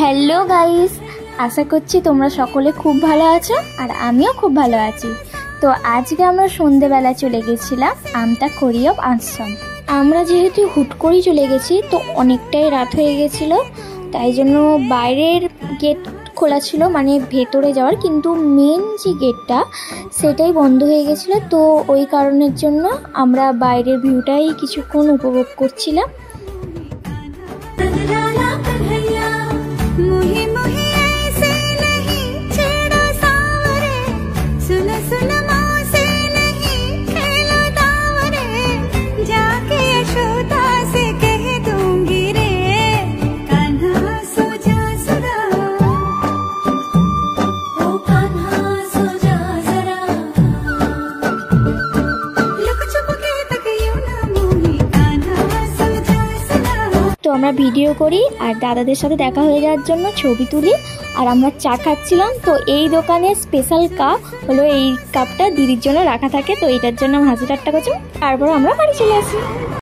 Hello guys, আশা করছি তোমরা সকলে খুব ভালো আছো আর আমিও খুব ভালো আছি। তো আজকে আমরা সন্ধেবেলা চলে গেছিলাম আমতা কোরিয়াব আশ্রম। আমরা যেহেতু হুট করেই চলে গেছি তো অনেকটাই রাত হয়ে গেছিলো, তাই জন্য বাইরের গেট খোলা ছিল, মানে ভেতরে যাওয়ার, কিন্তু মেন যে গেটটা সেটাই বন্ধ হয়ে গেছিলো। তো ওই কারণের জন্য আমরা বাইরের ভিউটাই কিছুক্ষণ উপভোগ করছিলাম। তো আমরা ভিডিও করি আর দাদাদের সাথে দেখা হয়ে যাওয়ার জন্য ছবি তুলি, আর আমরা চা খাচ্ছিলাম। তো এই দোকানের স্পেশাল কাপ হলো, এই কাপটা দিদির জন্য রাখা থাকে, তো এইটার জন্য হাসি ঠাট্টা করছি, তারপর আমরা বাড়ি চলে আসি।